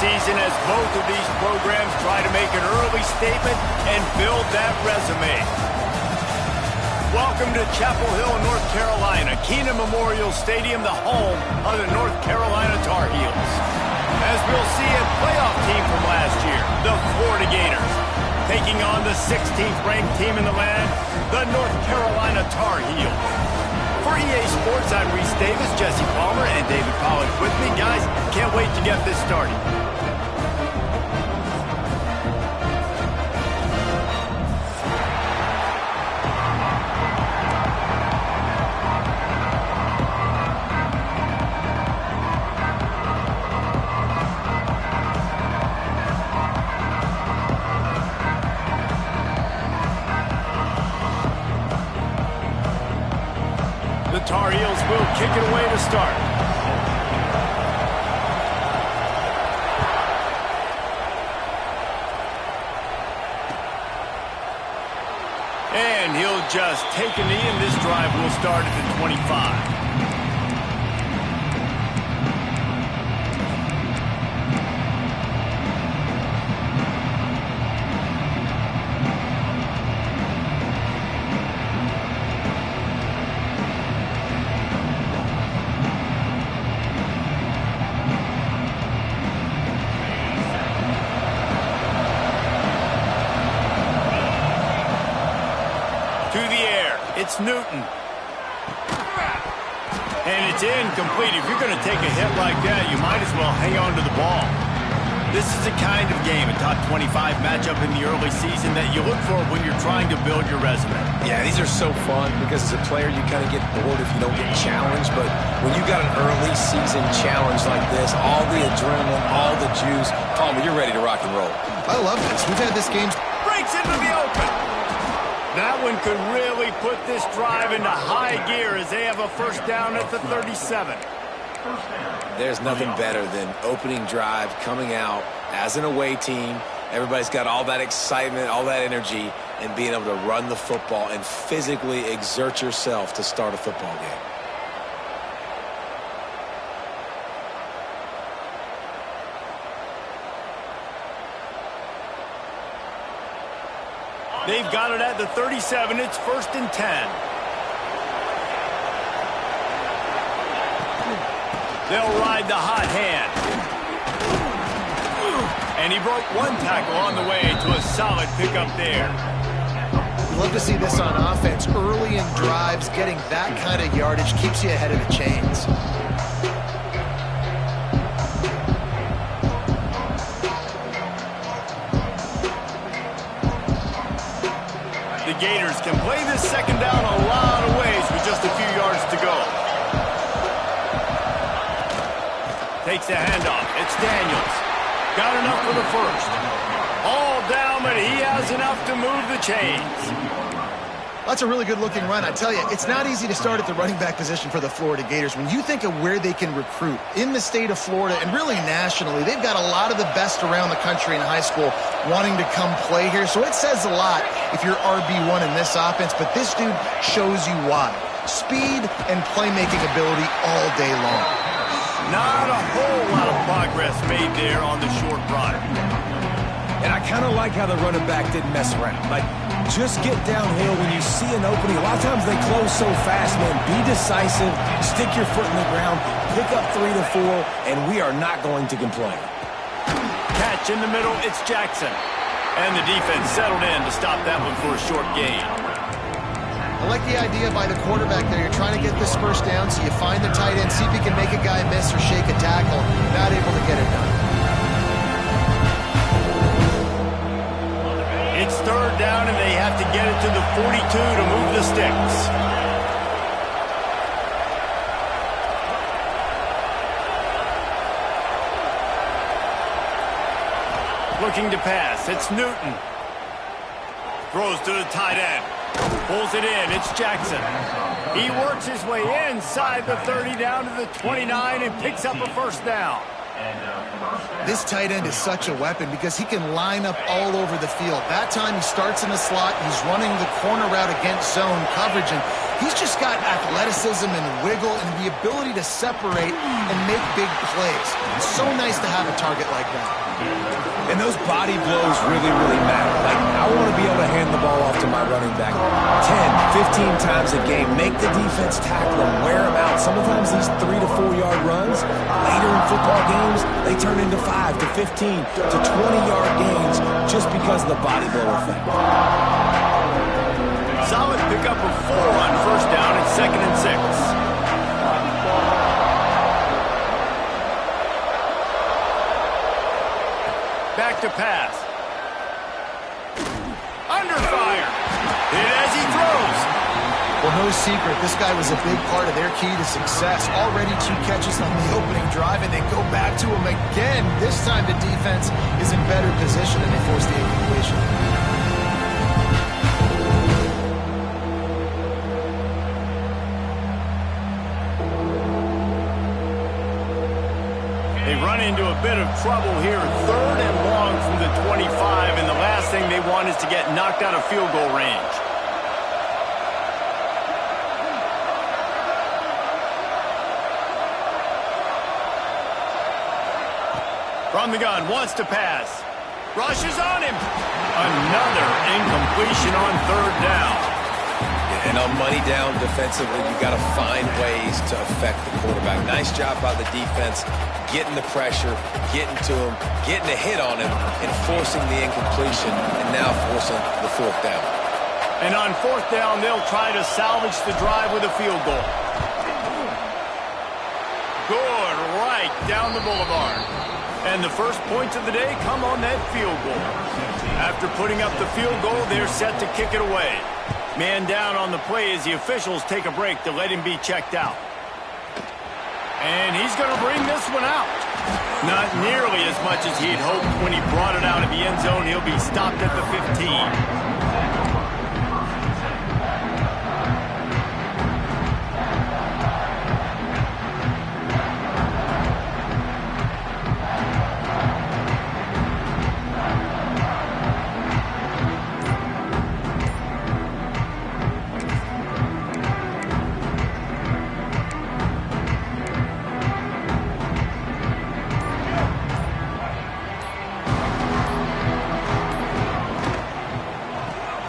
season as both of these programs try to make an early statement and build that resume. Welcome to Chapel Hill, North Carolina, Keenan Memorial Stadium, the home of the North Carolina Tar Heels. As we'll see, a playoff team from last year, the Florida Gators, taking on the 16th ranked team in the land, the North Carolina Tar Heels. For EA Sports, I'm Reese Davis, Jesse Palmer, and David Pollack with me. Guys, can't wait to get this started. The Tar Heels will kick it away to start. And he'll just take a knee, and this drive will start at the 25. It's Newton. And it's incomplete. If you're going to take a hit like that, you might as well hang on to the ball. This is the kind of game, a top 25 matchup in the early season, that you look for when you're trying to build your resume. Yeah, these are so fun because as a player, you kind of get bored if you don't get challenged. But when you got an early season challenge like this, all the adrenaline, all the juice, Palmer, you're ready to rock and roll. I love this. We've had this game. Breaks into the open. That one could really put this drive into high gear as they have a first down at the 37. There's nothing better than opening drive, coming out as an away team. Everybody's got all that excitement, all that energy, and being able to run the football and physically exert yourself to start a football game. They've got it at the 37. It's 1st and 10. They'll ride the hot hand. And he broke one tackle on the way to a solid pickup there. Love to see this on offense. Early in drives, getting that kind of yardage keeps you ahead of the chains. The Gators can play this second down a lot of ways with just a few yards to go. Takes the handoff. It's Daniels. Got enough for the first. All down, but he has enough to move the chains. That's a really good-looking run. I tell you, it's not easy to start at the running back position for the Florida Gators. When you think of where they can recruit in the state of Florida and really nationally, they've got a lot of the best around the country in high school wanting to come play here. So it says a lot if you're RB1 in this offense, but this dude shows you why. Speed and playmaking ability all day long. Not a whole lot of progress made there on the short run. And I kind of like how the running back didn't mess around. Like, just get downhill when you see an opening. A lot of times they close so fast, man. Be decisive, stick your foot in the ground, pick up 3 to 4, and we are not going to complain. Catch in the middle, it's Jackson. And the defense settled in to stop that one for a short gain. I like the idea by the quarterback there. You're trying to get this first down, so you find the tight end, see if he can make a guy miss or shake a tackle. Not able to get it done. It's 3rd down, and they have to get it to the 42 to move the sticks. Looking to pass. It's Newton. Throws to the tight end. Pulls it in. It's Jackson. He works his way inside the 30 down to the 29 and picks up a first down. This tight end is such a weapon because he can line up all over the field. That time he starts in the slot. He's running the corner route against zone coverage, and He's just got athleticism and wiggle and the ability to separate and make big plays. It's so nice to have a target like that. And those body blows really, really matter. Like, I want to be able to hand the ball off to my running back 10, 15 times a game. Make the defense tackle him, wear him out. Sometimes these 3 to 4 yard runs, later in football games, they turn into 5 to 15 to 20-yard gains just because of the body blow effect. Solid pickup of 4 on first down and 2nd and 6. Back to pass. Under fire. Hit as he throws. Well, no secret, this guy was a big part of their key to success. Already 2 catches on the opening drive, and they go back to him again. This time the defense is in better position, and they force the incompletion. They run into a bit of trouble here. 3rd and long from the 25, and the last thing they want is to get knocked out of field goal range. From the gun, wants to pass. Rushes on him. Another incompletion on 3rd down. And on money down defensively, you got to find ways to affect the quarterback. Nice job by the defense, getting the pressure, getting to him, getting a hit on him, and forcing the incompletion, and now forcing the 4th down. And on 4th down, they'll try to salvage the drive with a field goal. Good, right down the boulevard. And the first points of the day come on that field goal. After putting up the field goal, they're set to kick it away. Man down on the play as the officials take a break to let him be checked out. And he's going to bring this one out. Not nearly as much as he'd hoped when he brought it out of the end zone. He'll be stopped at the 15.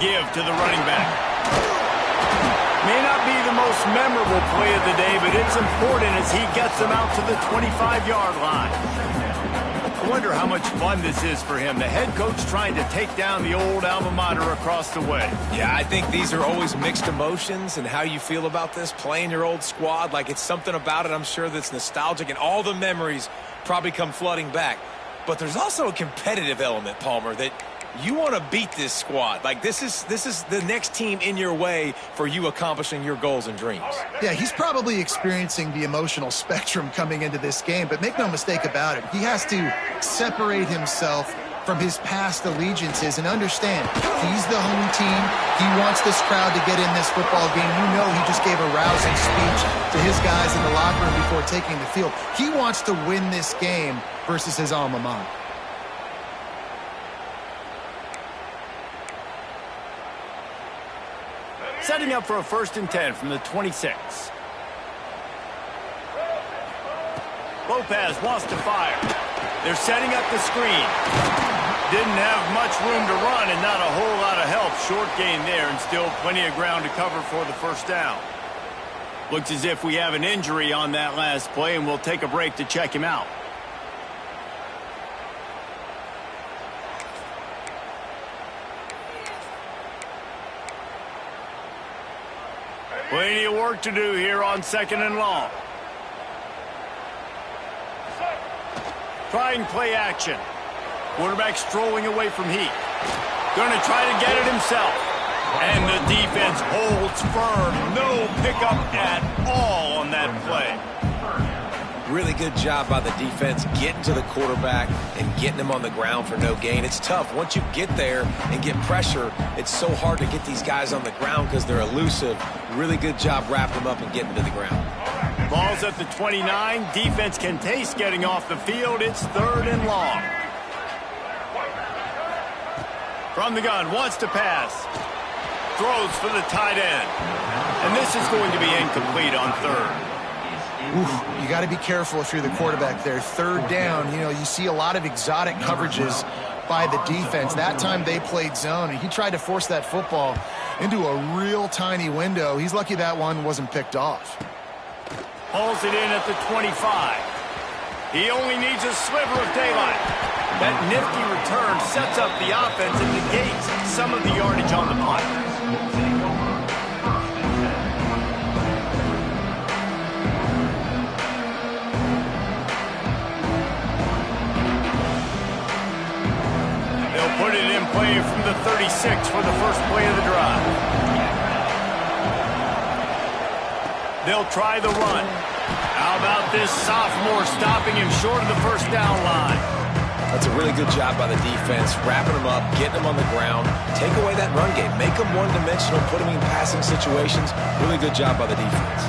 Give to the running back. May not be the most memorable play of the day, but it's important as he gets them out to the 25-yard line. I wonder how much fun this is for him. The head coach trying to take down the old alma mater across the way. Yeah, I think these are always mixed emotions and how you feel about this, playing your old squad. Like, it's something about it, I'm sure, that's nostalgic, and all the memories probably come flooding back. But there's also a competitive element, Palmer, that you want to beat this squad. Like, this is the next team in your way for you accomplishing your goals and dreams. Yeah, he's probably experiencing the emotional spectrum coming into this game, but make no mistake about it, he has to separate himself from his past allegiances and understand he's the home team. He wants this crowd to get in this football game. You know, he just gave a rousing speech to his guys in the locker room before taking the field. He wants to win this game versus his alma mater. Setting up for a 1st and 10 from the 26. Lopez wants to fire. They're setting up the screen. Didn't have much room to run and not a whole lot of help. Short gain there and still plenty of ground to cover for the 1st down. Looks as if we have an injury on that last play, and we'll take a break to check him out. Plenty of work to do here on 2nd and long. Trying play action. Quarterback strolling away from heat. Going to try to get it himself. And the defense holds firm. No pickup at all on that play. Really good job by the defense getting to the quarterback and getting him on the ground for no gain. It's tough. Once you get there and get pressure, it's so hard to get these guys on the ground because they're elusive. Really good job wrapping them up and getting to the ground. Ball's at the 29. Defense can taste getting off the field. It's 3rd and long. From the gun, wants to pass. Throws for the tight end. And this is going to be incomplete on third. Oof, you got to be careful if you're the quarterback there. Third down, you know, you see a lot of exotic coverages by the defense. That time they played zone, and he tried to force that football into a real tiny window. He's lucky that one wasn't picked off. Pulls it in at the 25. He only needs a sliver of daylight. That nifty return sets up the offense and negates some of the yardage on the punt. Put it in play from the 36 for the first play of the drive. They'll try the run. How about this sophomore stopping him short of the first down line? That's a really good job by the defense, wrapping him up, getting him on the ground, take away that run game, make him one-dimensional, put him in passing situations. Really good job by the defense.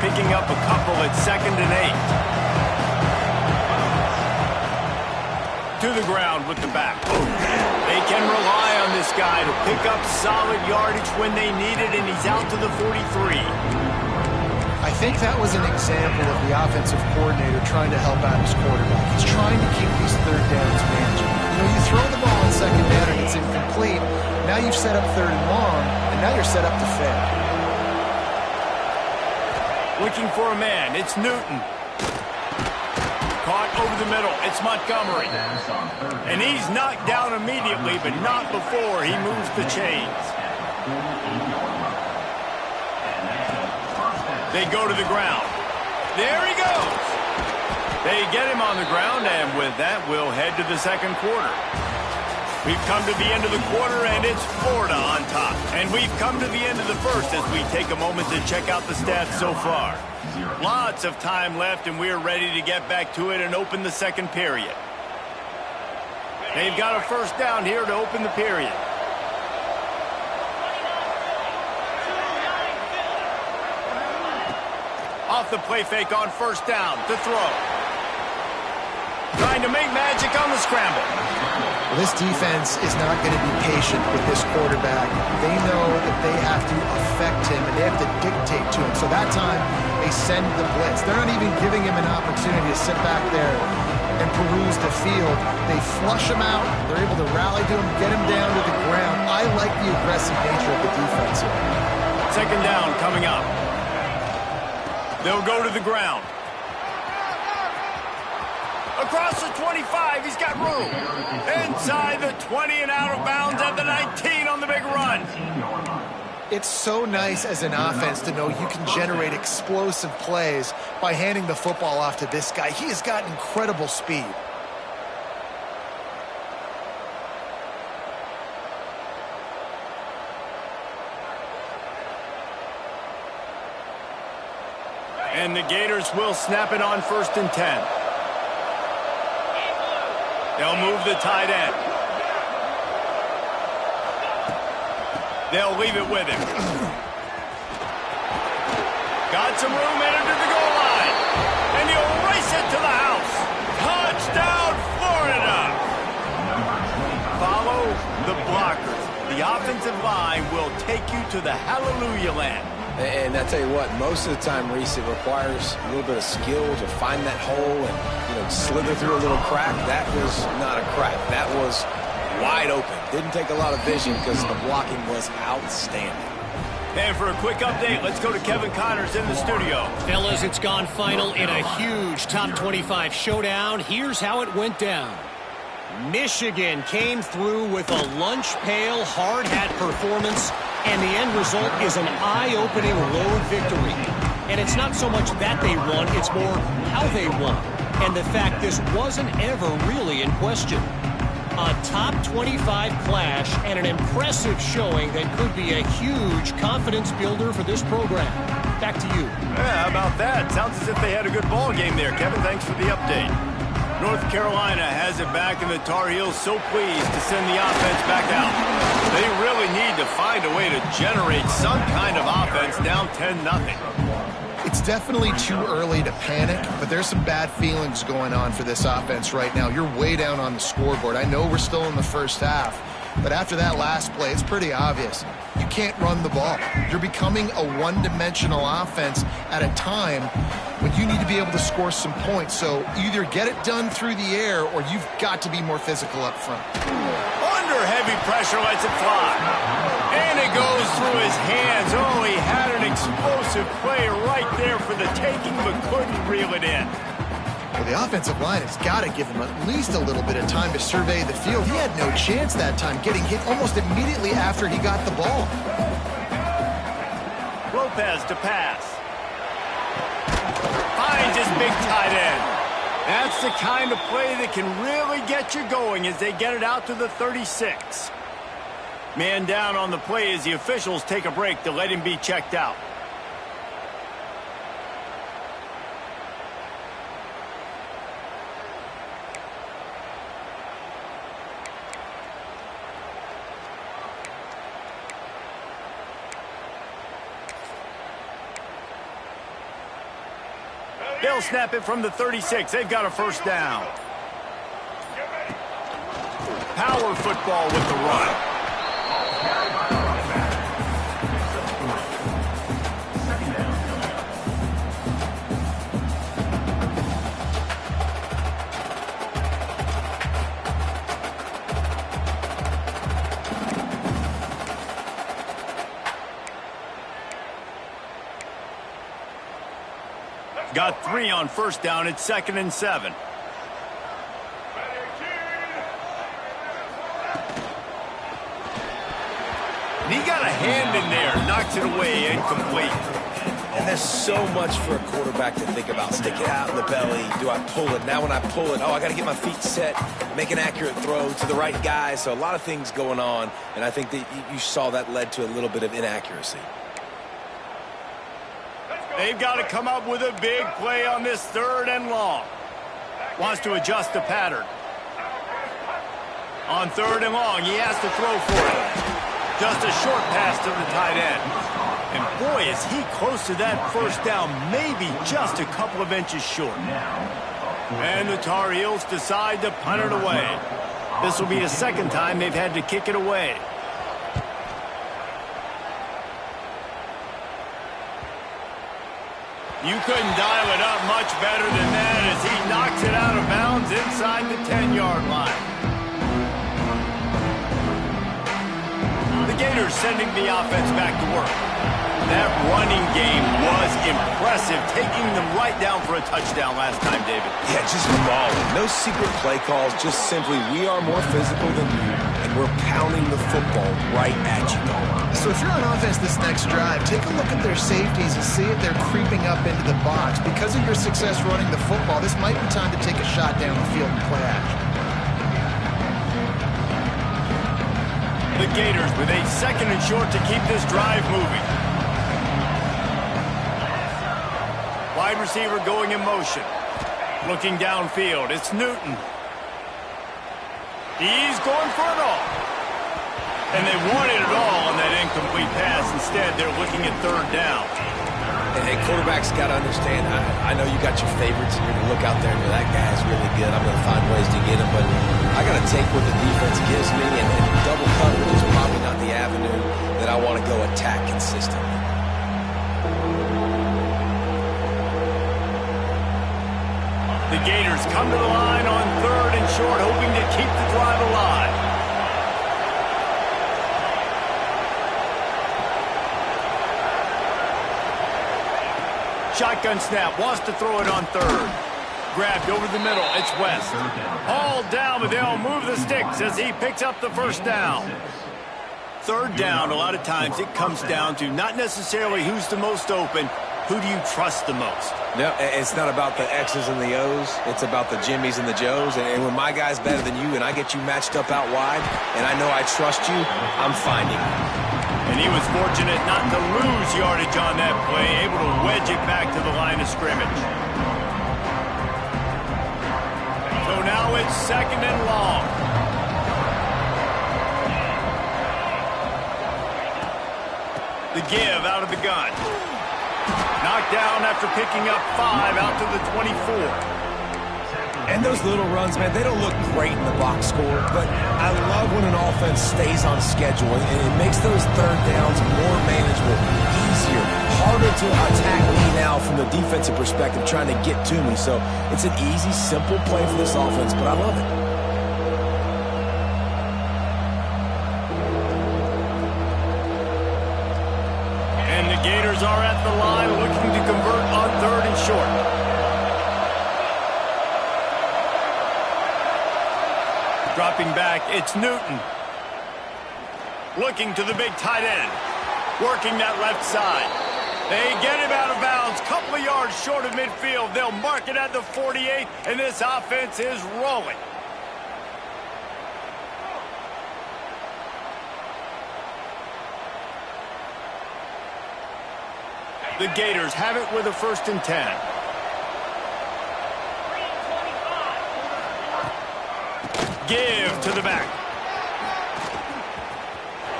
Picking up a couple at 2nd and 8. To the ground with the back. They can rely on this guy to pick up solid yardage when they need it, and he's out to the 43. I think that was an example of the offensive coordinator trying to help out his quarterback. He's trying to keep these third downs manageable. You know, you throw the ball on 2nd down and it's incomplete. Now you've set up 3rd and long, and now you're set up to fail. Looking for a man. It's Newton. Caught over the middle. It's Montgomery. And he's knocked down immediately, but not before he moves the chains. They go to the ground. There he goes. They get him on the ground, and with that, we'll head to the second quarter. We've come to the end of the quarter, and it's Florida on top. And we've come to the end of the first as we take a moment to check out the stats so far. Lots of time left, and we're ready to get back to it and open the second period. They've got a first down here to open the period. Off the play fake on first down to throw. Trying to make magic on the scramble. Well, this defense is not going to be patient with this quarterback. They know that they have to affect him, and they have to dictate to him. So that time, they send the blitz. They're not even giving him an opportunity to sit back there and peruse the field. They flush him out. They're able to rally to him, get him down to the ground. I like the aggressive nature of the defense here. Second down coming up. They'll go to the ground. Across the 25, he's got room. Inside the 20 and out of bounds at the 19 on the big run. It's so nice as an offense to know you can generate explosive plays by handing the football off to this guy. He has got incredible speed. And the Gators will snap it on 1st and 10. They'll move the tight end. They'll leave it with him. Got some room headed to the goal line. And he'll race it to the house. Touchdown, Florida! Follow the blockers. The offensive line will take you to the hallelujah land. And I tell you what, most of the time, Reese, it requires a little bit of skill to find that hole and, you know, slither through a little crack. That was not a crack. That was wide open. Didn't take a lot of vision because the blocking was outstanding. And for a quick update, let's go to Kevin Connors in the studio. Fellas, it's gone final in a huge top 25 showdown. Here's how it went down. Michigan came through with a lunch pail hard hat performance, and the end result is an eye-opening road victory. And it's not so much that they won, it's more how they won, and the fact this wasn't ever really in question. A top 25 clash and an impressive showing that could be a huge confidence builder for this program. Back to you. Yeah, how about that? Sounds as if they had a good ball game there. Kevin, thanks for the update. North Carolina has it back, and the Tar Heels so pleased to send the offense back out. They really need to find a way to generate some kind of offense down 10-0. It's definitely too early to panic, but there's some bad feelings going on for this offense right now. You're way down on the scoreboard. I know we're still in the first half, but after that last play, it's pretty obvious. You can't run the ball. You're becoming a one-dimensional offense at a time when you need to be able to score some points. So either get it done through the air or you've got to be more physical up front. Under heavy pressure, lets it fly. And it goes through his hands. Oh, he had an explosive play right there for the taking, but couldn't reel it in. Well, the offensive line has got to give him at least a little bit of time to survey the field. He had no chance that time, getting hit almost immediately after he got the ball. Lopez to pass. Finds his big tight end. That's the kind of play that can really get you going as they get it out to the 36. Man down on the play as the officials take a break to let him be checked out. They'll snap it from the 36. They've got a first down. Power football with the run. Got 3 on first down. It's 2nd and 7. He got a hand in there. Knocks it away. Incomplete. And there's so much for a quarterback to think about. Stick it out in the belly. Do I pull it? Now when I pull it, oh, I got to get my feet set. Make an accurate throw to the right guy. So a lot of things going on. And I think that you saw that led to a little bit of inaccuracy. They've got to come up with a big play on this 3rd and long. Wants to adjust the pattern. On 3rd and long, he has to throw for it. Just a short pass to the tight end. And boy, is he close to that first down, maybe just a couple of inches short. And the Tar Heels decide to punt it away. This will be the 2nd time they've had to kick it away. You couldn't dial it up much better than that as he knocks it out of bounds inside the 10-yard line. The Gators sending the offense back to work. That running game was impressive, taking them right down for a touchdown last time, David. Yeah, just mauling. No secret play calls, just simply we are more physical than you, and we're pounding the football right at you. So if you're on offense this next drive, take a look at their safeties and see if they're creeping up into the box. Because of your success running the football, this might be time to take a shot down the field and play action. The Gators with a 2nd and short to keep this drive moving. Wide receiver going in motion. Looking downfield, it's Newton. He's going for it all. And they wanted it all on that incomplete pass. Instead, they're looking at 3rd down. And quarterbacks got to understand, I know you got your favorites, and you're going to look out there and go, that guy's really good. I'm going to find ways to get him. But I got to take what the defense gives me, and double coverage is probably not the avenue that I want to go attack consistently. The Gators come to the line on 3rd and short, hoping to keep the drive alive. Shotgun snap, wants to throw it on 3rd. Grabbed over the middle, it's West. All down, but they'll move the sticks as he picks up the first down. 3rd down, a lot of times it comes down to not necessarily who's the most open, who do you trust the most? No, it's not about the X's and the O's. It's about the Jimmies and the Joes. And when my guy's better than you and I get you matched up out wide and I know I trust you, I'm finding you. And he was fortunate not to lose yardage on that play, able to wedge it back to the line of scrimmage. So now it's 2nd and long. The give out of the gun. Knocked down after picking up 5 out to the 24. And those little runs, man, they don't look great in the box score, but I love when an offense stays on schedule, and it makes those third downs more manageable, easier, harder to attack me now from the defensive perspective trying to get to me. So it's an easy, simple play for this offense, but I love it. And the Gators are at the line looking to convert on 3rd and short. Dropping back, it's Newton. Looking to the big tight end. Working that left side. They get him out of bounds. Couple of yards short of midfield. They'll mark it at the 48, and this offense is rolling. The Gators have it with a 1st and 10. Give to the back.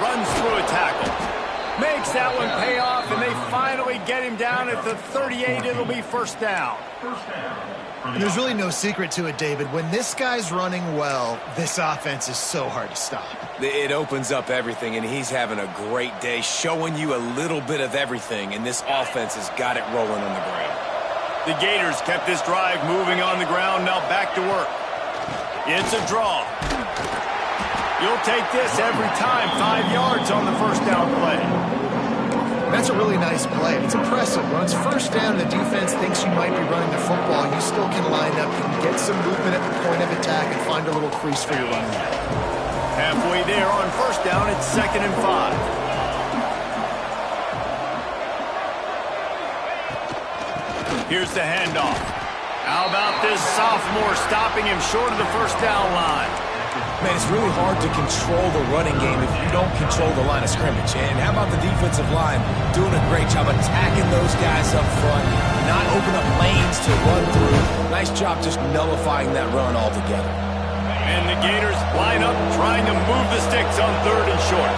Runs through a tackle. Makes that one pay off, and they finally get him down at the 38. It'll be 1st down. And there's really no secret to it, David. When this guy's running well, this offense is so hard to stop. It opens up everything, and he's having a great day, showing you a little bit of everything, and this offense has got it rolling on the ground. The Gators kept this drive moving on the ground. Now back to work. It's a draw. You'll take this every time. 5 yards on the 1st down play. That's a really nice play. It's impressive. When it's 1st down, the defense thinks you might be running the football. You still can line up, you can get some movement at the point of attack, and find a little crease for your running back. Halfway there on 1st down, it's 2nd and 5. Here's the handoff. How about this sophomore stopping him short of the 1st down line? Man, it's really hard to control the running game if you don't control the line of scrimmage. And how about the defensive line doing a great job attacking those guys up front, not open up lanes to run through. Nice job just nullifying that run altogether. And the Gators line up trying to move the sticks on 3rd and short.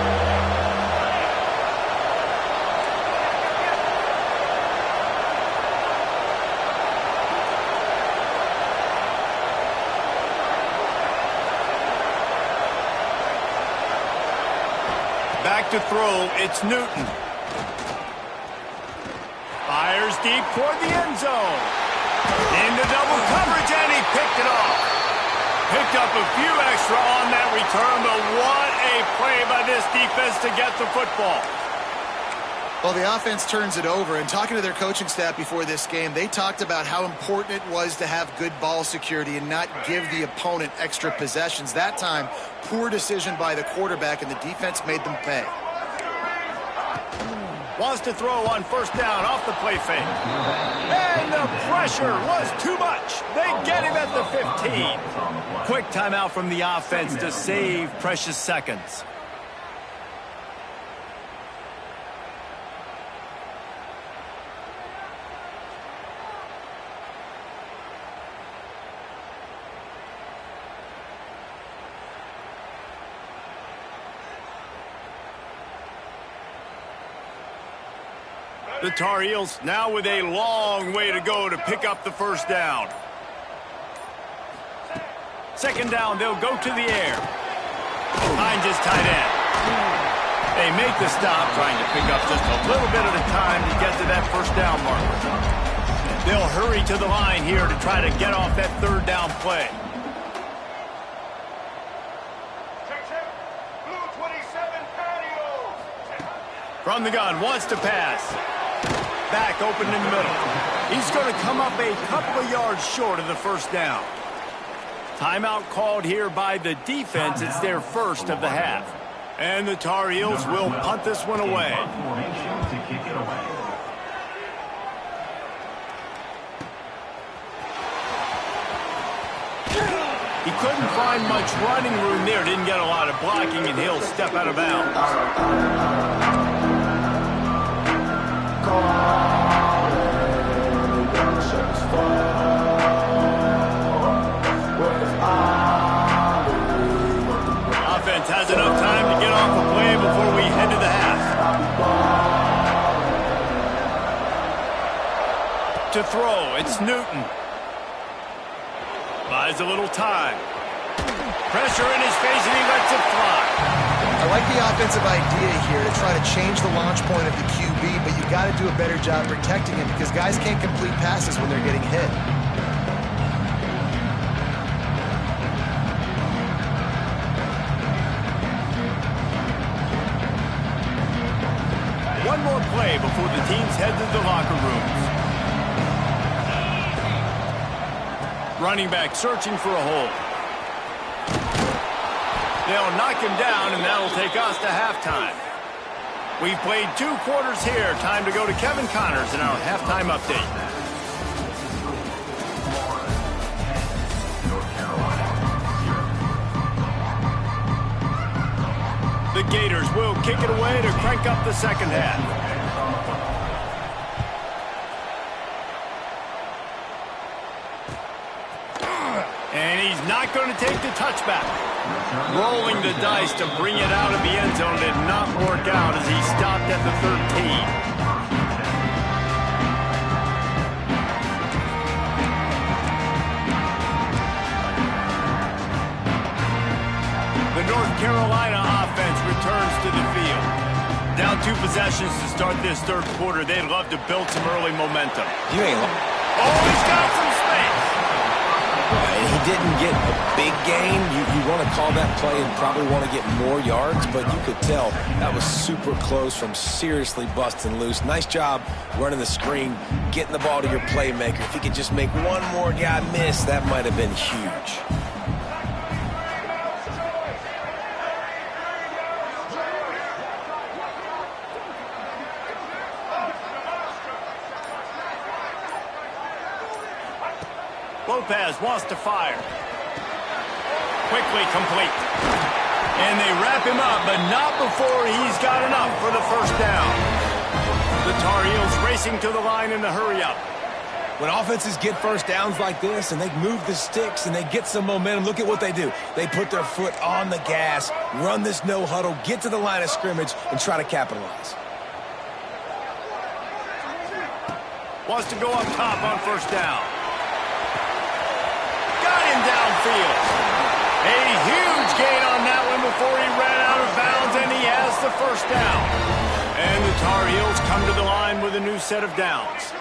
Back to throw, it's Newton. Fires deep toward the end zone. Into double coverage, and he picked it off. Picked up a few extra on that return, but what a play by this defense to get the football. Well, the offense turns it over, and talking to their coaching staff before this game, they talked about how important it was to have good ball security and not give the opponent extra possessions. That time, poor decision by the quarterback, and the defense made them pay. Wants to throw on 1st down off the play fake. And the pressure was too much. They get him at the 15. Quick timeout from the offense to save precious seconds. The Tar Heels now with a long way to go to pick up the 1st down. 2nd down, they'll go to the air. Behind his tight end. They make the stop, trying to pick up just a little bit at a time to get to that 1st down marker. They'll hurry to the line here to try to get off that 3rd down play. From the gun, wants to pass. Back open in the middle. He's going to come up a couple of yards short of the 1st down. Timeout called here by the defense. It's their 1st of the half. And the Tar Heels will punt this one away. He couldn't find much running room there. Didn't get a lot of blocking, and he'll step out of bounds. Offense has enough time to get off the play before we head to the half. to throw. It's Newton. Buys a little time. Pressure in his face, and he lets it fly. I like the offensive idea here to try to change the launch point of the QB, but you got to do a better job protecting him because guys can't complete passes when they're getting hit. One more play before the teams head to the locker rooms. Running back searching for a hole. They'll knock him down, and that'll take us to halftime. We've played 2 quarters here. Time to go to Kevin Connors in our halftime update. The Gators will kick it away to crank up the second half. And he's not going to take the touchback. Rolling the dice to bring it out of the end zone did not work out as he stopped at the 13. The North Carolina offense returns to the field. Down 2 possessions to start this third quarter. They'd love to build some early momentum. You ain't lying. Oh, he's got some space. And he didn't get a big gain. You want to call that play and probably want to get more yards, but you could tell that was super close from seriously busting loose. Nice job running the screen, getting the ball to your playmaker. If he could just make one more guy miss, that might have been huge. Lopez wants to fire. Quickly complete. And they wrap him up, but not before he's got enough for the first down. The Tar Heels racing to the line in the hurry-up. When offenses get first downs like this and they move the sticks and they get some momentum, look at what they do. They put their foot on the gas, run this no huddle, get to the line of scrimmage, and try to capitalize. Wants to go up top on first down. Got him downfield. A huge gain on that one before he ran out of bounds, and he has the first down. And the Tar Heels come to the line with a new set of downs.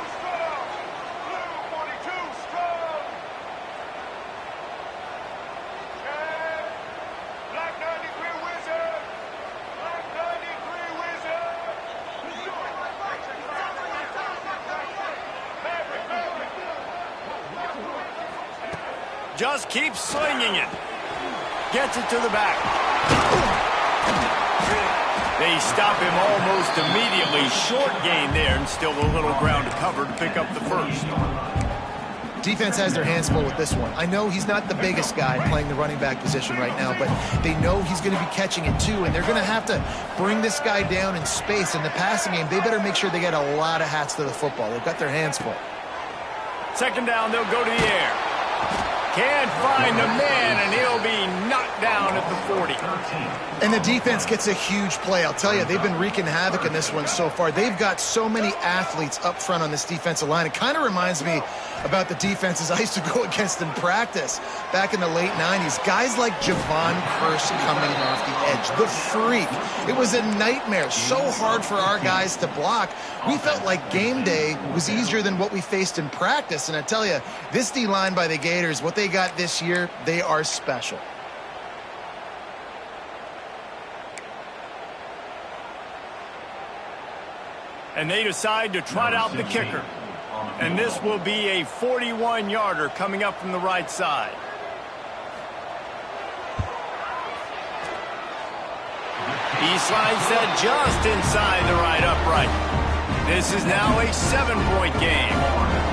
Just keeps slinging it. Gets it to the back. They stop him almost immediately. Short gain there, and still a little ground to cover to pick up the first. Defense has their hands full with this one. I know he's not the biggest guy playing the running back position right now, but they know he's going to be catching it too, and they're going to have to bring this guy down in space. In the passing game, they better make sure they get a lot of hats to the football. They've got their hands full. Second down, they'll go to the air. Can't find the man, and he'll be knocked down at the 40. And the defense gets a huge play. I'll tell you, they've been wreaking havoc in this one so far. They've got so many athletes up front on this defensive line. It kind of reminds me about the defenses I used to go against in practice back in the late 90s. Guys like Javon Curse coming off the edge, the freak. It was a nightmare. So hard for our guys to block. We felt like game day was easier than what we faced in practice. And I tell you, this D-line by the Gators, what they got this year, they are special. And they decide to trot out the kicker. And this will be a 41-yarder coming up from the right side. He slides that just inside the right upright. This is now a 7-point game.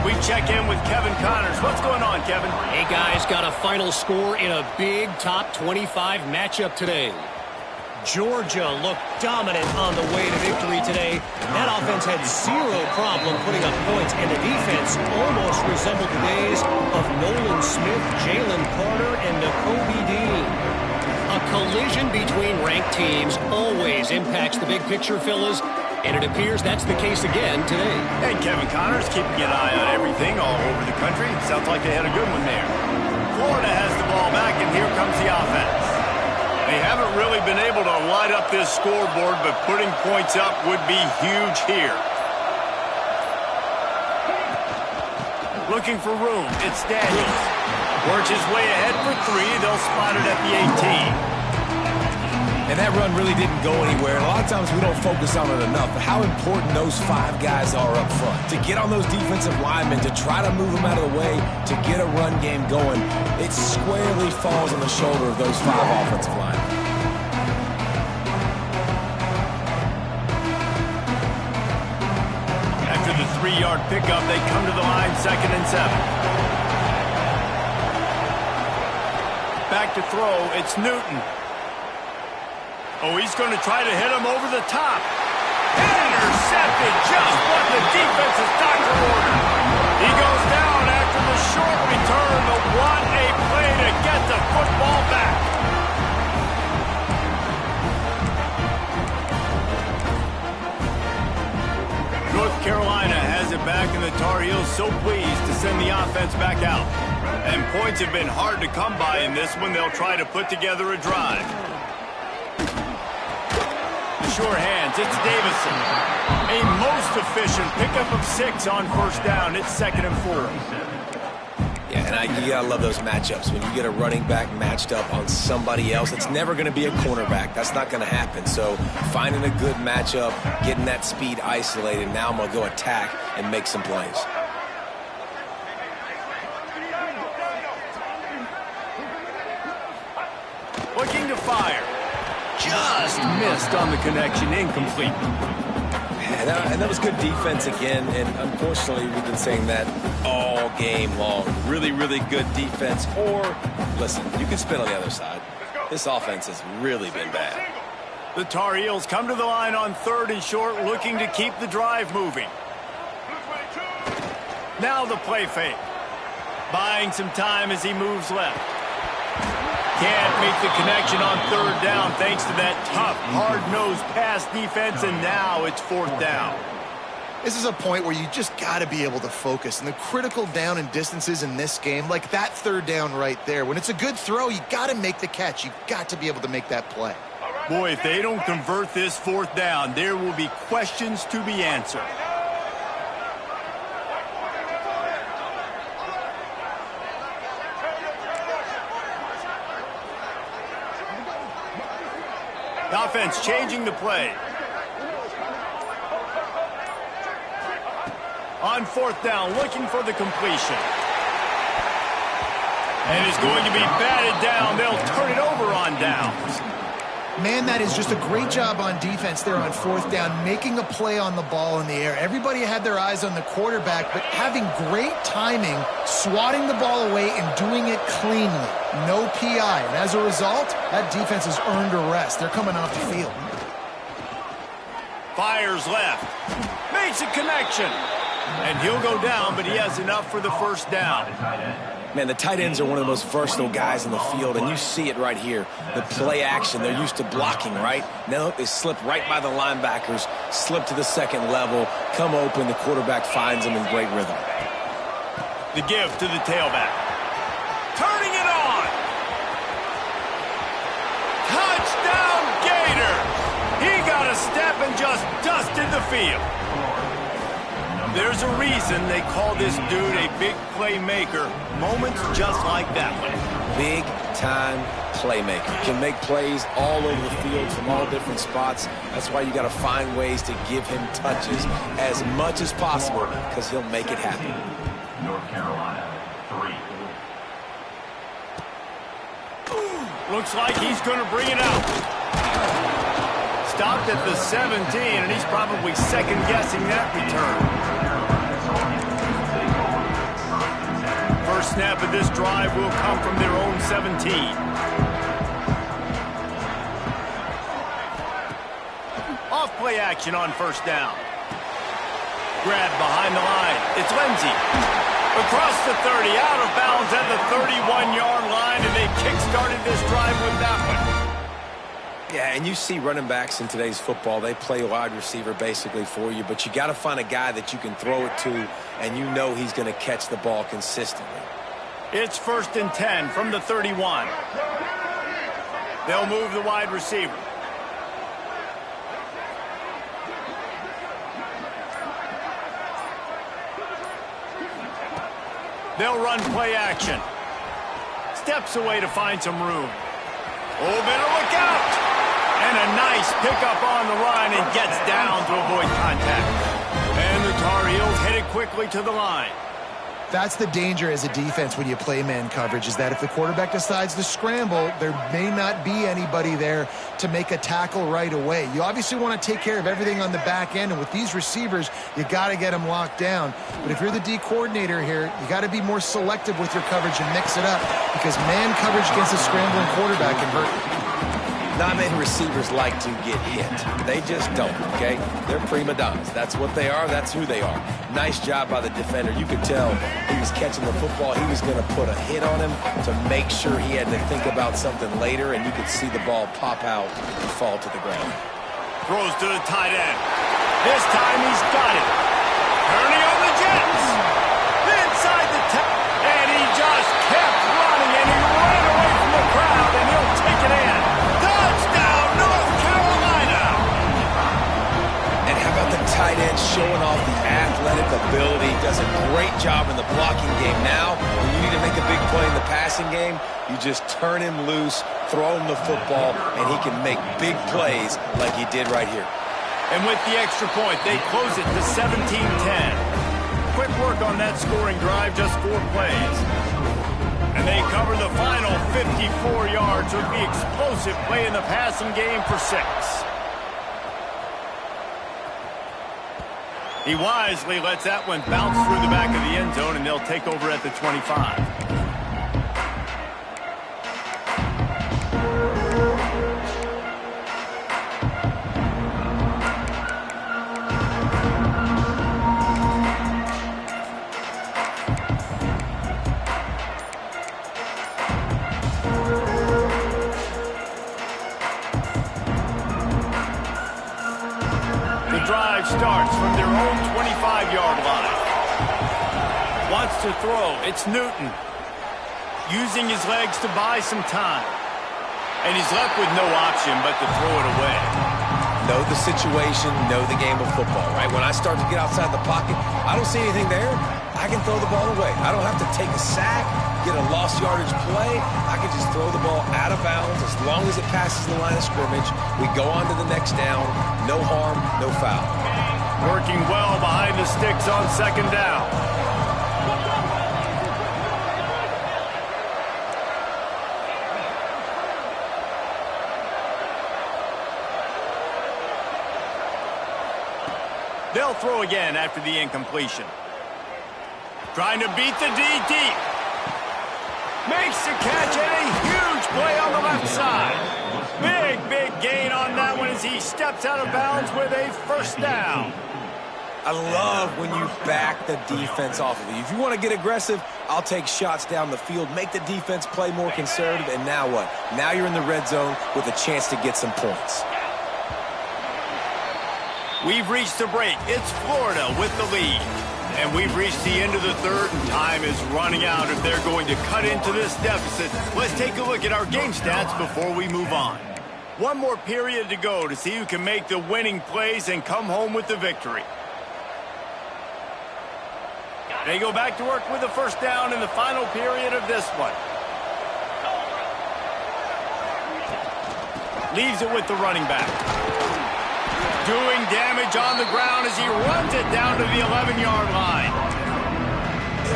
We check in with Kevin Connors. What's going on, Kevin? Hey, guys, got a final score in a big top 25 matchup today. Georgia looked dominant on the way to victory today. That offense had zero problem putting up points, and the defense almost resembled the days of Nolan Smith, Jalen Carter, and Nakobe Dean. A collision between ranked teams always impacts the big picture, fellas. And it appears that's the case again today. And Kevin Connor's keeping an eye on everything all over the country. Sounds like they had a good one there. Florida has the ball back, and here comes the offense. They haven't really been able to light up this scoreboard, but putting points up would be huge here. Looking for room. It's Daniels. Works his way ahead for three. They'll spot it at the 18. And that run really didn't go anywhere. And a lot of times we don't focus on it enough, but how important those 5 guys are up front. To get on those defensive linemen, to try to move them out of the way, to get a run game going, it squarely falls on the shoulder of those 5 offensive linemen. After the 3-yard pickup, they come to the line 2nd and 7. Back to throw, it's Newton. Oh, he's going to try to hit him over the top. Intercepted, just what the defense's doctor ordered. He goes down after the short return, but what a play to get the football back. North Carolina has it back, and the Tar Heels so pleased to send the offense back out. And points have been hard to come by in this one. They'll try to put together a drive. Sure hands, it's Davison. A most efficient pickup of 6 on 1st down. It's 2nd and 4. Yeah, and you gotta love those matchups. When you get a running back matched up on somebody else, it's never gonna be a cornerback. That's not gonna happen. So finding a good matchup, getting that speed isolated, now I'm gonna go attack and make some plays. Looking to fire. Just missed on the connection, incomplete. And that was good defense again, and unfortunately we've been saying that all game long. Really, really good defense, or, listen, you can spin on the other side. This offense has really been bad. The Tar Heels come to the line on 3rd and short, looking to keep the drive moving. Now the play fake. Buying some time as he moves left. Can't make the connection on 3rd down thanks to that tough, hard-nosed pass defense, and now it's 4th down. This is a point where you just got to be able to focus. And the critical down and distances in this game, like that 3rd down right there, when it's a good throw, you got to make the catch. You got to be able to make that play. Boy, if they don't convert this 4th down, there will be questions to be answered. The offense changing the play. On 4th down, looking for the completion. And it's going to be batted down. They'll turn it over on downs. Man, that is just a great job on defense there on 4th down, making a play on the ball in the air. Everybody had their eyes on the quarterback, but having great timing, swatting the ball away and doing it cleanly. No PI. And as a result, that defense has earned a rest. They're coming off the field. Fires left. Makes a connection. And he'll go down, but he has enough for the 1st down. Man, the tight ends are one of the most versatile guys in the field, and you see it right here. The play action, they're used to blocking, right? Now they slip right by the linebackers, slip to the 2nd level, come open, the quarterback finds them in great rhythm. The give to the tailback. Turning it on! Touchdown Gators! He got a step and just dusted the field. There's a reason they call this dude a big playmaker. Moments just like that one. Big-time playmaker. Can make plays all over the field from all different spots. That's why you got to find ways to give him touches as much as possible, because he'll make it happen. North Carolina, 3. Looks like he's going to bring it out. Stopped at the 17, and he's probably second-guessing that return. First snap of this drive will come from their own 17. Off play action on 1st down. Grab behind the line. It's Lindsey. Across the 30, out of bounds at the 31-yard line, and they kick-started this drive with that one. Yeah, and you see running backs in today's football, they play wide receiver basically for you, but you got to find a guy that you can throw it to, and you know he's going to catch the ball consistently. It's 1st and 10 from the 31. They'll move the wide receiver. They'll run play action. Steps away to find some room. Oh, better look out! And a nice pickup on the run and gets down to avoid contact. And the Tar Heels headed quickly to the line. That's the danger as a defense when you play man coverage, is that if the quarterback decides to scramble, there may not be anybody there to make a tackle right away. You obviously want to take care of everything on the back end, and with these receivers, you got to get them locked down. But if you're the D coordinator here, you got to be more selective with your coverage and mix it up, because man coverage against a scrambling quarterback can hurt. Not many receivers like to get hit. They just don't, okay? They're prima donnas. That's what they are. That's who they are. Nice job by the defender. You could tell he was catching the football. He was going to put a hit on him to make sure he had to think about something later, and you could see the ball pop out and fall to the ground. Throws to the tight end. This time he's got it. Turning on the Jets. Inside the and he just kept running, and he ran away from the crowd, and he'll take it in. Touchdown, North Carolina! And how about the tight end showing off the athletic ability? Does a great job in the blocking game. Now, when you need to make a big play in the passing game, you just turn him loose, throw him the football, and he can make big plays like he did right here. And with the extra point, they close it to 17-10. Quick work on that scoring drive, just 4 plays. And they cover the final 54 yards with the explosive play in the passing game for 6. He wisely lets that one bounce through the back of the end zone, and they'll take over at the 25. Starts from their own 25-yard line. Wants to throw. It's Newton. Using his legs to buy some time. And he's left with no option but to throw it away. Know the situation, know the game of football, right? When I start to get outside the pocket, I don't see anything there. I can throw the ball away. I don't have to take a sack, get a lost yardage play. I can just throw the ball out of bounds as long as it passes the line of scrimmage. We go on to the next down. No harm, no foul. Working well behind the sticks on 2nd down. They'll throw again after the incompletion. Trying to beat the D deep. Makes the catch and a huge play on the left side. Big gain on that one as he steps out of bounds with a 1st down. I love when you back the defense off of you. If you want to get aggressive, I'll take shots down the field, make the defense play more conservative, and now what? Now you're in the red zone with a chance to get some points. We've reached the break. It's Florida with the lead. And we've reached the end of the 3rd, and time is running out if they're going to cut into this deficit. Let's take a look at our game stats before we move on. One more period to go to see who can make the winning plays and come home with the victory. They go back to work with the 1st down in the final period of this one. Leaves it with the running back. Doing damage on the ground as he runs it down to the 11-yard line.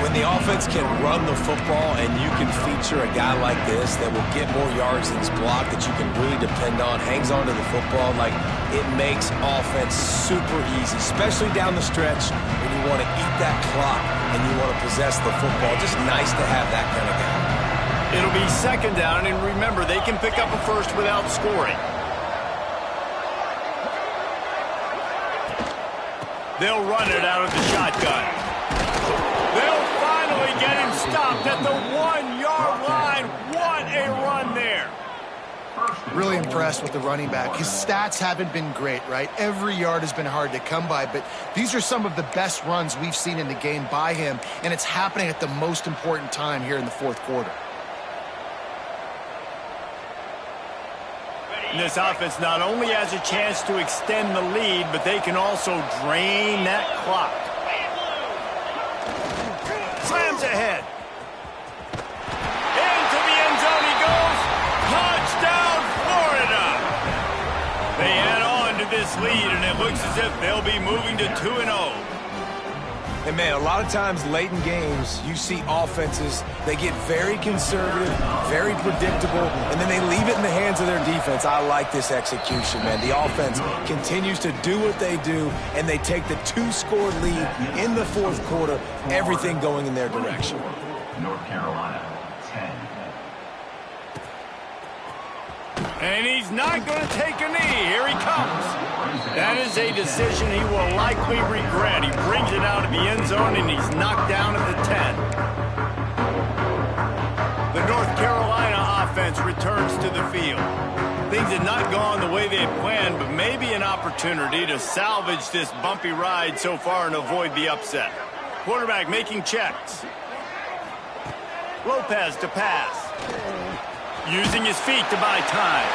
When the offense can run the football and you can feature a guy like this that will get more yards than his block that you can really depend on, hangs on to the football, like it makes offense super easy, especially down the stretch when you want to eat that clock and you want to possess the football. Just nice to have that kind of guy. It'll be 2nd down, and remember, they can pick up a 1st without scoring. They'll run it out of the shotgun. They'll finally get him stopped at the 1-yard line. What a run there. 1st Really impressed with the running back. His stats haven't been great, right? Every yard has been hard to come by, but these are some of the best runs we've seen in the game by him, and it's happening at the most important time here in the fourth quarter. This offense not only has a chance to extend the lead, but they can also drain that clock. Slams ahead. Into the end zone he goes. Touchdown, Florida. They add on to this lead, and it looks as if they'll be moving to 2-0. And, man, a lot of times late in games, you see offenses, they get very conservative, very predictable, and then they leave it in the hands of their defense. I like this execution, man. The offense continues to do what they do, and they take the 2-score lead in the fourth quarter, everything going in their direction. North Carolina, 10. And he's not going to take a knee. Here he comes. That is a decision he will likely regret. He brings it out of the end zone, and he's knocked down at the 10. The North Carolina offense returns to the field. Things have not gone the way they had planned, but maybe an opportunity to salvage this bumpy ride so far and avoid the upset. Quarterback making checks. Lopez to pass. Using his feet to buy time.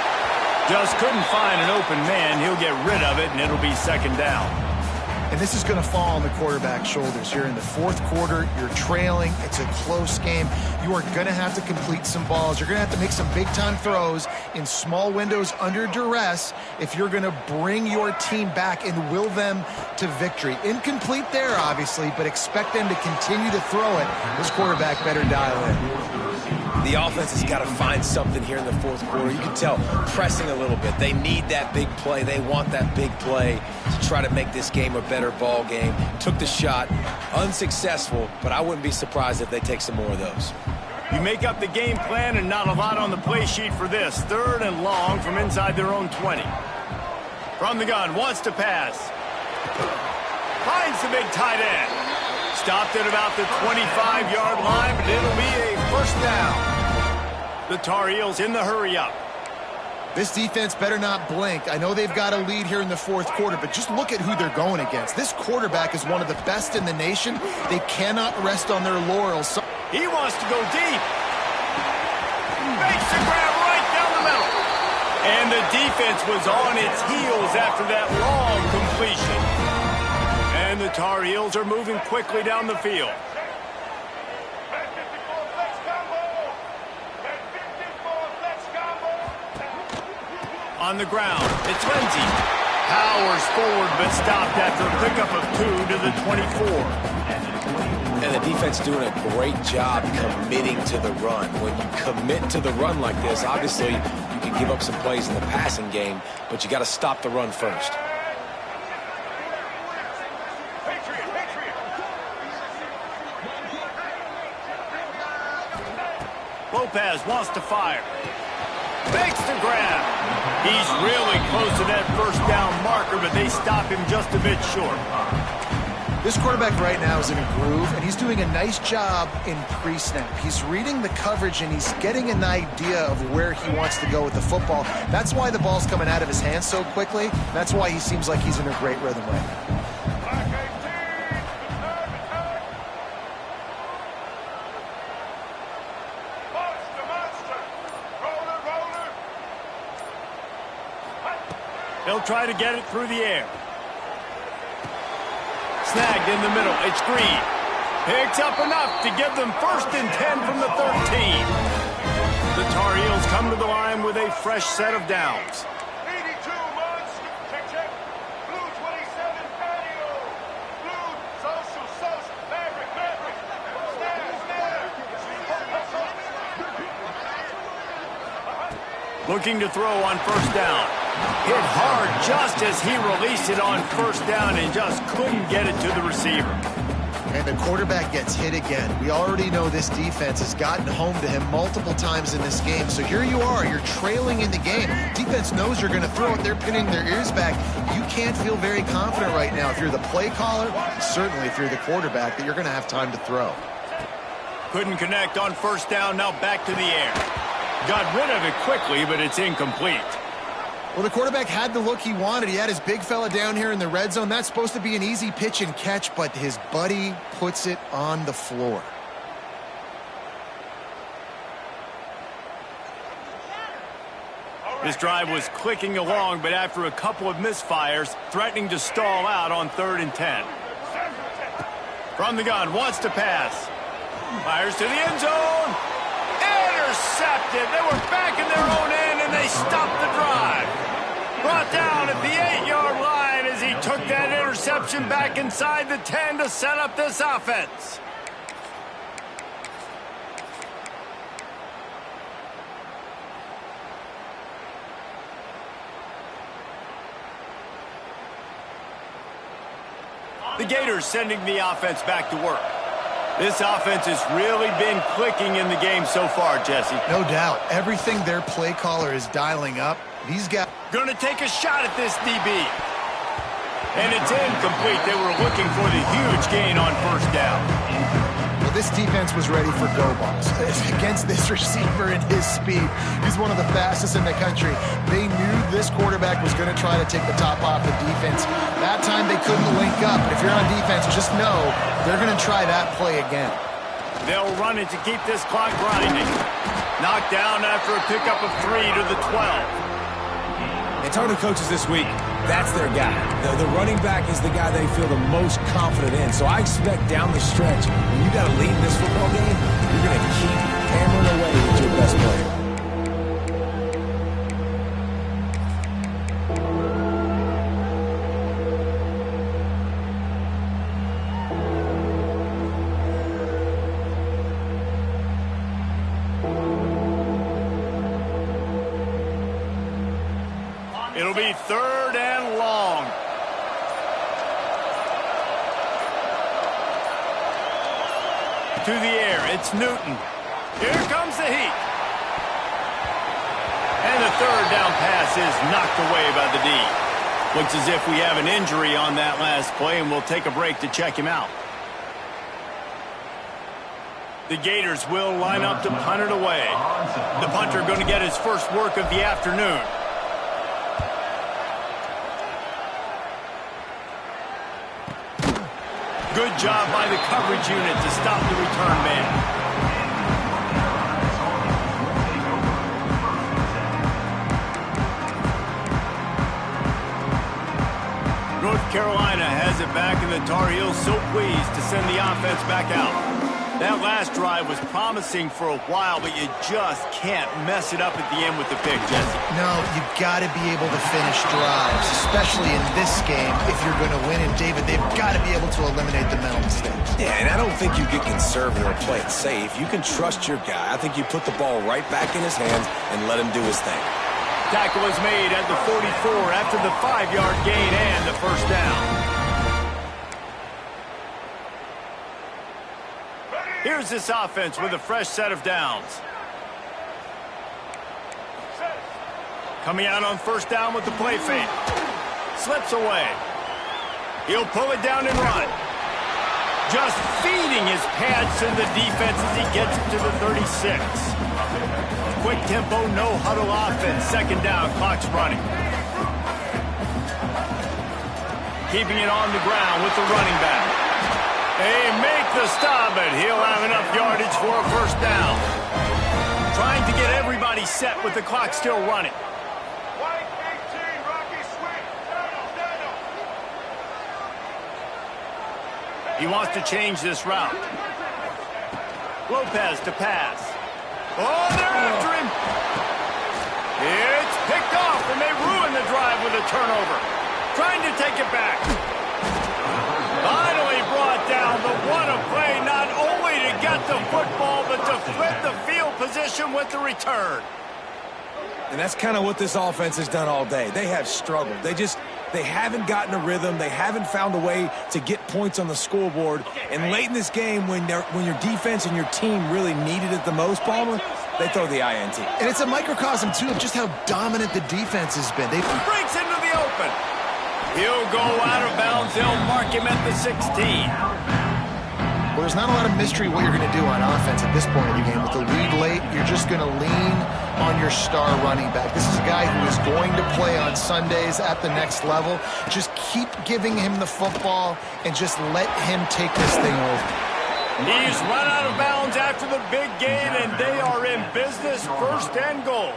Just couldn't find an open man. He'll get rid of it, and it'll be second down. And this is going to fall on the quarterback's shoulders here in the fourth quarter. You're trailing. It's a close game. You are going to have to complete some balls. You're going to have to make some big-time throws in small windows under duress if you're going to bring your team back and will them to victory. Incomplete there, obviously, but expect them to continue to throw it. This quarterback better dial in. The offense has got to find something here in the fourth quarter. You can tell pressing a little bit. They need that big play. They want that big play to try to make this game a better ball game. Took the shot, unsuccessful, but I wouldn't be surprised if they take some more of those. You make up the game plan and not a lot on the play sheet for this. Third and long from inside their own 20. From the gun, wants to pass. Finds the big tight end. Stopped at about the 25-yard line, but it'll be a first down. The Tar Heels in the hurry-up. This defense better not blink. I know they've got a lead here in the fourth quarter, but just look at who they're going against. This quarterback is one of the best in the nation. They cannot rest on their laurels. He wants to go deep. Makes the grab right down the middle. And the defense was on its heels after that long completion. And the Tar Heels are moving quickly down the field. On the ground, it's Lindsey. Powers forward, but stopped after a pickup of 2 to the 24. And the defense doing a great job committing to the run. When you commit to the run like this, obviously you can give up some plays in the passing game, but you got to stop the run first. Lopez wants to fire. Makes the grab. He's really close to that first down marker, but they stop him just a bit short. This quarterback right now is in a groove, and he's doing a nice job in pre-snap. He's reading the coverage, and he's getting an idea of where he wants to go with the football. That's why the ball's coming out of his hands so quickly. That's why he seems like he's in a great rhythm right now. He'll try to get it through the air. Snagged in the middle. It's Green. Picks up enough to give them 1st and 10 from the 13. The Tar Heels come to the line with a fresh set of downs. 82 months. Check. Blue 27 patio. Blue social. Maverick. Snap. Looking to throw on first down. Hit hard just as he released it on first down and just couldn't get it to the receiver. And the quarterback gets hit again. We already know this defense has gotten home to him multiple times in this game. So here you are. You're trailing in the game. Defense knows you're going to throw it. They're pinning their ears back. You can't feel very confident right now. If you're the play caller, certainly if you're the quarterback, that you're going to have time to throw. Couldn't connect on first down. Now back to the air. Got rid of it quickly, but it's incomplete. Well, the quarterback had the look he wanted. He had his big fella down here in the red zone. That's supposed to be an easy pitch and catch, but his buddy puts it on the floor. This drive was clicking along, but after a couple of misfires, threatening to stall out on 3rd and 10. From the gun, wants to pass. Fires to the end zone. Intercepted. They were back in their own end, and they stopped the drive. Brought down at the 8-yard line as he took that interception back inside the 10 to set up this offense. The Gators sending the offense back to work. This offense has really been clicking in the game so far, Jesse. No doubt. Everything their play caller is dialing up. These guys Gonna take a shot at this DB. And it's incomplete. They were looking for the huge gain on 1st down. Well, this defense was ready for go balls. Against this receiver and his speed, he's one of the fastest in the country. They knew this quarterback was going to try to take the top off the defense. That time they couldn't link up. But if you're on defense, just know they're going to try that play again. They'll run it to keep this clock grinding. Knocked down after a pickup of 3 to the 12. And talking to coaches this week, that's their guy. The running back is the guy they feel the most confident in. So I expect down the stretch, when you got to lead in this football game, you're going to keep hammering away with your best player. It'll be 3rd and long. To the air, it's Newton. Here comes the heat. And the 3rd down pass is knocked away by the D. Looks as if we have an injury on that last play, and we'll take a break to check him out. The Gators will line up to punt it away. The punter going to get his first work of the afternoon. Good job by the coverage unit to stop the return man. North Carolina has it back, and the Tar Heels so pleased to send the offense back out. That last drive was promising for a while, but you just can't mess it up at the end with the pick, Jesse. No, you've got to be able to finish drives, especially in this game if you're going to win. And, David, they've got to be able to eliminate the mental mistakes. Yeah, and I don't think you get conservative or play it safe. You can trust your guy. I think you put the ball right back in his hands and let him do his thing. Tackle is made at the 44 after the 5-yard gain and the 1st down. Here's this offense with a fresh set of downs. Coming out on 1st down with the play fake. Slips away. He'll pull it down and run. Just feeding his pads to the defense as he gets to the 36. Quick tempo, no huddle offense. 2nd down, clock's running. Keeping it on the ground with the running back. They make the stop, but he'll have enough yardage for a 1st down. Trying to get everybody set with the clock still running. White 18, Rocky Swing. He wants to change this route. Lopez to pass. Oh, they're after him. It's picked off, and they ruin the drive with a turnover. Trying to take it back. Finally brought down, but what a play, not only to get the football, but to flip the field position with the return. And that's kind of what this offense has done all day. They have struggled. They haven't gotten a rhythm. They haven't found a way to get points on the scoreboard. And late in this game, when your defense and your team really needed it the most, Palmer, they throw the INT. And it's a microcosm, too, of just how dominant the defense has been. They breaks into the open. He'll go out of bounds. They'll mark him at the 16. Well, there's not a lot of mystery what you're going to do on offense at this point in the game. With the lead late, you're just going to lean on your star running back. This is a guy who is going to play on Sundays at the next level. Just keep giving him the football and just let him take this thing over. He's run out of bounds after the big gain, and they are in business, 1st and goal.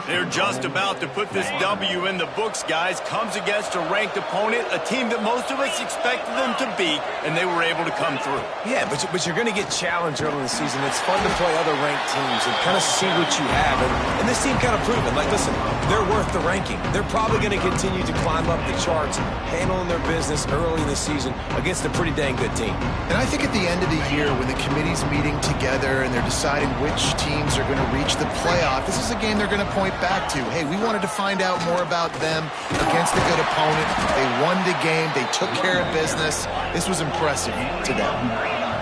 They're just about to put this W in the books, guys. Comes against a ranked opponent, a team that most of us expected them to beat, and they were able to come through. Yeah, but you're going to get challenged early in the season. It's fun to play other ranked teams and kind of see what you have. And this team kind of proven, like, listen, they're worth the ranking. They're probably going to continue to climb up the charts, handling their business early in the season against a pretty dang good team. And I think at the end of the year, when the committee's meeting together and they're deciding which teams are going to reach the playoff, this is a game they're going to point back to. Hey, we wanted to find out more about them against a good opponent. They won the game. They took care of business. This was impressive to them.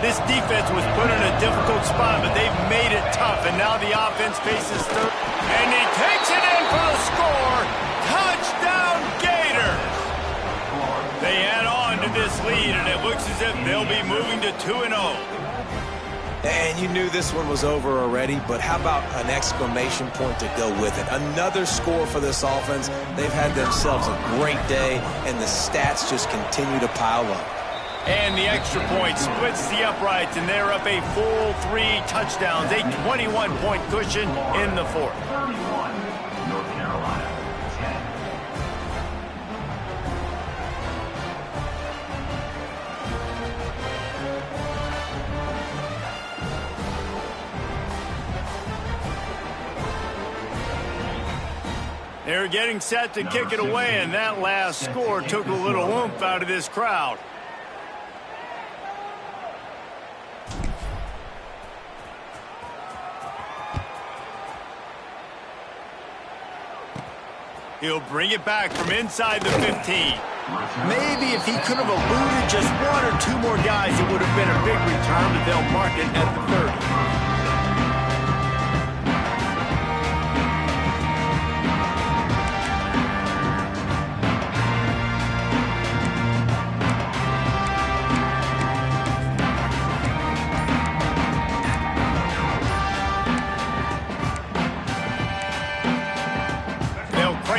This defense was put in a difficult spot, but they've made it tough, and now the offense faces third. And he takes it in for the score. Touchdown, Gators! They add on to this lead, and it looks as if they'll be moving to 2-0. And you knew this one was over already, but how about an exclamation point to go with it? Another score for this offense. They've had themselves a great day, and the stats just continue to pile up. And the extra point splits the uprights, and they're up a full 3 touchdowns, a 21-point cushion in the 4th. 31, North Carolina, 10. They're getting set to kick it away, and that last score took a little oomph out of this crowd. He'll bring it back from inside the 15. Maybe if he could have eluded just 1 or 2 more guys, it would have been a big return, but they'll mark it at the 30.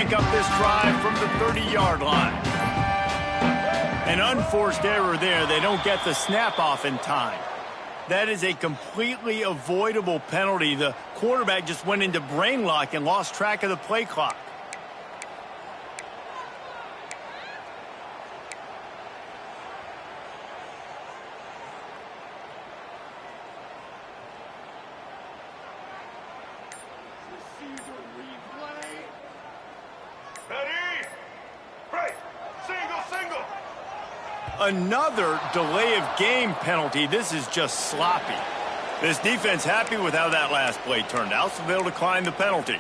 Up this drive from the 30-yard line. An unforced error there. They don't get the snap off in time. That is a completely avoidable penalty. The quarterback just went into brain lock and lost track of the play clock. Another delay of game penalty. This is just sloppy. This defense happy with how that last play turned out, so they'll decline the penalty.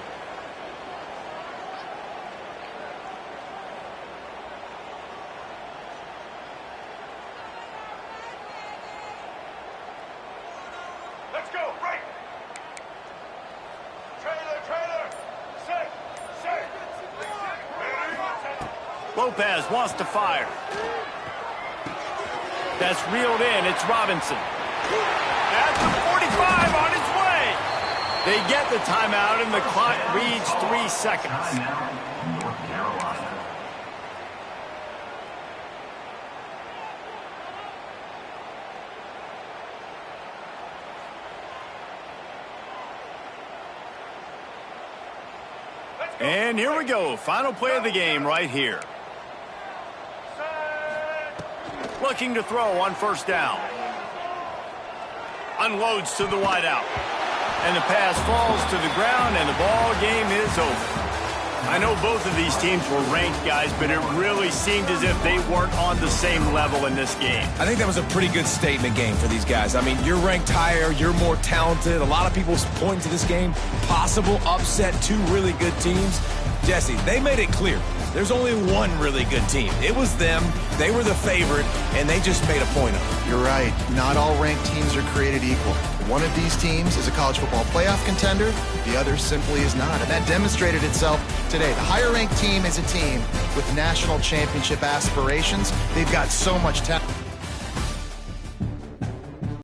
Let's go, right. Trailer. Set. Lopez wants to fire. That's reeled in. It's Robinson. At the 45 on his way. They get the timeout, and the clock reads 3 seconds. Timeout, North Carolina. And here we go. Final play of the game right here. Looking to throw on 1st down. Unloads to the wideout. And the pass falls to the ground, and the ball game is over. I know both of these teams were ranked, guys, but it really seemed as if they weren't on the same level in this game. I think that was a pretty good statement game for these guys. I mean, you're ranked higher, you're more talented. A lot of people point to this game, possible upset, 2 really good teams. Jesse, they made it clear. There's only one really good team. It was them. They were the favorite, and they just made a point of it. You're right. Not all ranked teams are created equal. One of these teams is a college football playoff contender. The other simply is not. And that demonstrated itself today. The higher-ranked team is a team with national championship aspirations. They've got so much talent.